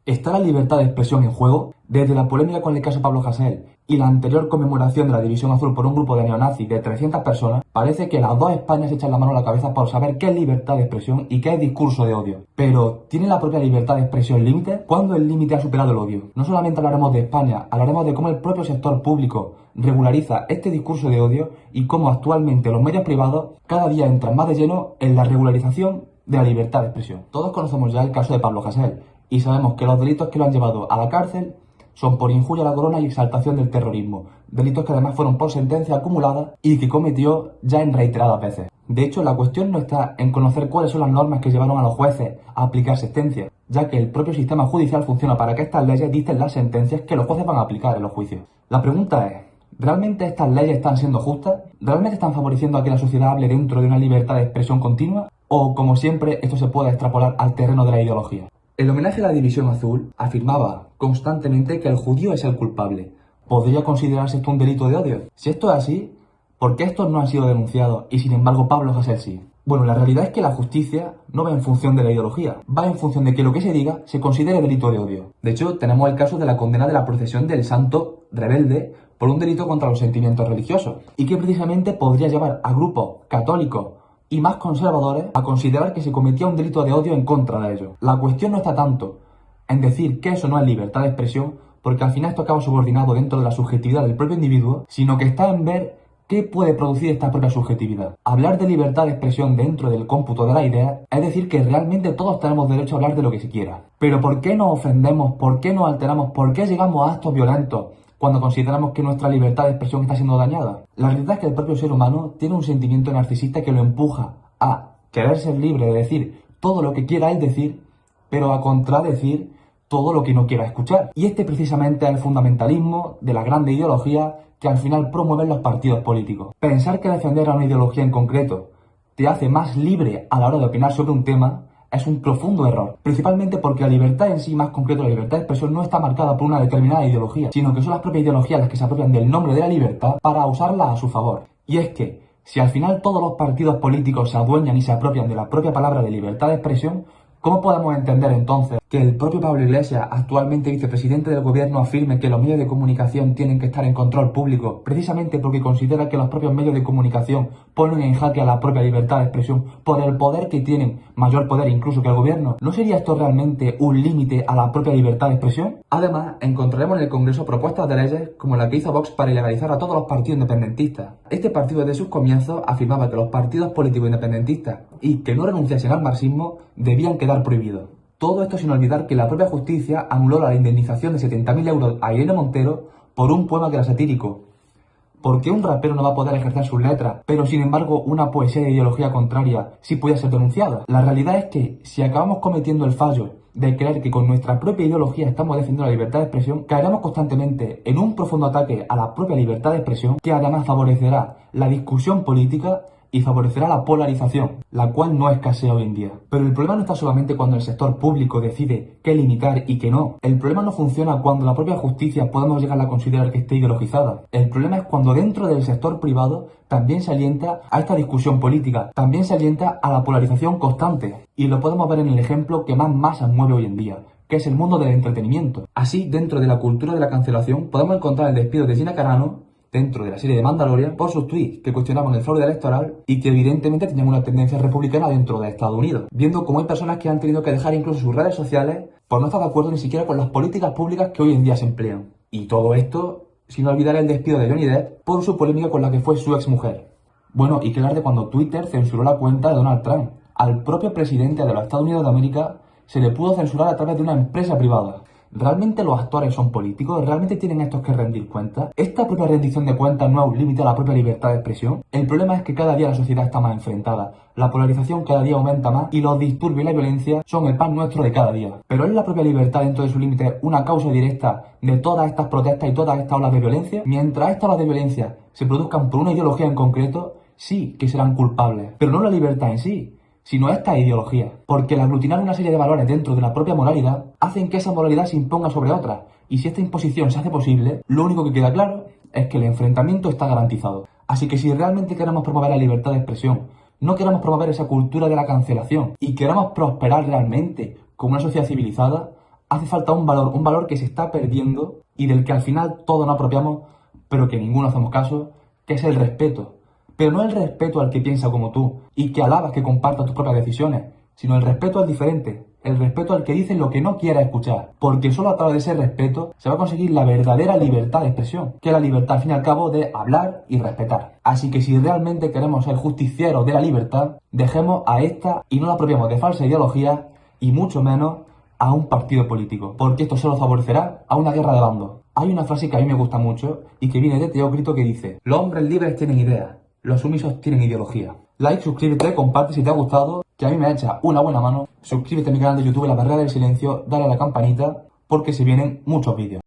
¿Está la libertad de expresión en juego? Desde la polémica con el caso Pablo Hasél y la anterior conmemoración de la División Azul por un grupo de neonazis de 300 personas, parece que las dos Españas se echan la mano a la cabeza por saber qué es libertad de expresión y qué es discurso de odio. Pero, ¿tiene la propia libertad de expresión límites? ¿Cuándo el límite ha superado el odio? No solamente hablaremos de España, hablaremos de cómo el propio sector público regulariza este discurso de odio y cómo actualmente los medios privados cada día entran más de lleno en la regularización de la libertad de expresión. Todos conocemos ya el caso de Pablo Hasél y sabemos que los delitos que lo han llevado a la cárcel son por injuria a la corona y exaltación del terrorismo, delitos que además fueron por sentencia acumulada y que cometió ya en reiteradas veces. De hecho, la cuestión no está en conocer cuáles son las normas que llevaron a los jueces a aplicar sentencias, ya que el propio sistema judicial funciona para que estas leyes dicten las sentencias que los jueces van a aplicar en los juicios. La pregunta es, ¿realmente estas leyes están siendo justas? ¿Realmente están favoreciendo a que la sociedad hable dentro de una libertad de expresión continua? ¿O, como siempre, esto se puede extrapolar al terreno de la ideología? El homenaje a la División Azul afirmaba constantemente que el judío es el culpable. ¿Podría considerarse esto un delito de odio? Si esto es así, ¿por qué estos no han sido denunciados y sin embargo Pablo Hasél sí? Bueno, la realidad es que la justicia no va en función de la ideología, va en función de que lo que se diga se considere delito de odio. De hecho, tenemos el caso de la condena de la procesión del santo rebelde por un delito contra los sentimientos religiosos y que precisamente podría llevar a grupos católicos y más conservadores a considerar que se cometía un delito de odio en contra de ellos. La cuestión no está tanto en decir que eso no es libertad de expresión, porque al final esto acaba subordinado dentro de la subjetividad del propio individuo, sino que está en ver qué puede producir esta propia subjetividad. Hablar de libertad de expresión dentro del cómputo de la idea es decir que realmente todos tenemos derecho a hablar de lo que se quiera. Pero ¿por qué nos ofendemos? ¿Por qué nos alteramos? ¿Por qué llegamos a actos violentos cuando consideramos que nuestra libertad de expresión está siendo dañada? La realidad es que el propio ser humano tiene un sentimiento narcisista que lo empuja a querer ser libre de decir todo lo que quiera él decir, pero a contradecir todo lo que no quiera escuchar. Y este precisamente es el fundamentalismo de la grande ideología que al final promueven los partidos políticos. Pensar que defender a una ideología en concreto te hace más libre a la hora de opinar sobre un tema es un profundo error, principalmente porque la libertad en sí, más concreto la libertad de expresión, no está marcada por una determinada ideología, sino que son las propias ideologías las que se apropian del nombre de la libertad para usarla a su favor. Y es que, si al final todos los partidos políticos se adueñan y se apropian de la propia palabra de libertad de expresión, ¿cómo podemos entender entonces que el propio Pablo Iglesias, actualmente vicepresidente del gobierno, afirme que los medios de comunicación tienen que estar en control público, precisamente porque considera que los propios medios de comunicación ponen en jaque a la propia libertad de expresión por el poder que tienen, mayor poder incluso que el gobierno? ¿No sería esto realmente un límite a la propia libertad de expresión? Además, encontraremos en el Congreso propuestas de leyes como la que hizo Vox para ilegalizar a todos los partidos independentistas. Este partido desde sus comienzos afirmaba que los partidos políticos independentistas y que no renunciasen al marxismo debían quedar prohibidos. Todo esto sin olvidar que la propia justicia anuló la indemnización de 70.000 euros a Irene Montero por un poema que era satírico. ¿Por qué un rapero no va a poder ejercer sus letras, pero sin embargo una poesía de ideología contraria sí puede ser denunciada? La realidad es que si acabamos cometiendo el fallo de creer que con nuestra propia ideología estamos defendiendo la libertad de expresión, caeremos constantemente en un profundo ataque a la propia libertad de expresión que además favorecerá la discusión política y favorecerá la polarización, la cual no escasea hoy en día. Pero el problema no está solamente cuando el sector público decide qué limitar y qué no. El problema no funciona cuando la propia justicia podemos llegar a considerar que esté ideologizada. El problema es cuando dentro del sector privado también se alienta a esta discusión política, también se alienta a la polarización constante. Y lo podemos ver en el ejemplo que más masas mueve hoy en día, que es el mundo del entretenimiento. Así, dentro de la cultura de la cancelación, podemos encontrar el despido de Gina Carano dentro de la serie de Mandalorian por sus tweets que cuestionaban el fraude electoral y que evidentemente tenían una tendencia republicana dentro de Estados Unidos, viendo cómo hay personas que han tenido que dejar incluso sus redes sociales por no estar de acuerdo ni siquiera con las políticas públicas que hoy en día se emplean. Y todo esto sin olvidar el despido de Johnny Depp por su polémica con la que fue su exmujer. Bueno, y que hablar de cuando Twitter censuró la cuenta de Donald Trump. Al propio presidente de los Estados Unidos de América se le pudo censurar a través de una empresa privada. ¿Realmente los actores son políticos? ¿Realmente tienen estos que rendir cuentas? ¿Esta propia rendición de cuentas no es un límite a la propia libertad de expresión? El problema es que cada día la sociedad está más enfrentada, la polarización cada día aumenta más y los disturbios y la violencia son el pan nuestro de cada día. ¿Pero es la propia libertad dentro de su límite una causa directa de todas estas protestas y todas estas olas de violencia? Mientras estas olas de violencia se produzcan por una ideología en concreto, sí que serán culpables, pero no la libertad en sí, sino esta ideología. Porque el aglutinar una serie de valores dentro de la propia moralidad hacen que esa moralidad se imponga sobre otra. Y si esta imposición se hace posible, lo único que queda claro es que el enfrentamiento está garantizado. Así que si realmente queremos promover la libertad de expresión, no queremos promover esa cultura de la cancelación y queremos prosperar realmente como una sociedad civilizada, Hace falta un valor que se está perdiendo y del que al final todos nos apropiamos, pero que ninguno hacemos caso, que es el respeto. Pero no el respeto al que piensa como tú y que alabas que comparta tus propias decisiones, sino el respeto al diferente, el respeto al que dice lo que no quiera escuchar, porque solo a través de ese respeto se va a conseguir la verdadera libertad de expresión, que es la libertad al fin y al cabo de hablar y respetar. Así que si realmente queremos ser justicieros de la libertad, dejemos a esta y no la apropiemos de falsa ideología y mucho menos a un partido político, porque esto solo favorecerá a una guerra de bandos. Hay una frase que a mí me gusta mucho y que viene de Teócrito que dice: los hombres libres tienen ideas, los sumisos tienen ideología. Like, suscríbete, comparte si te ha gustado, que a mí me echa una buena mano. Suscríbete a mi canal de YouTube La Barrera del Silencio, dale a la campanita, porque se vienen muchos vídeos.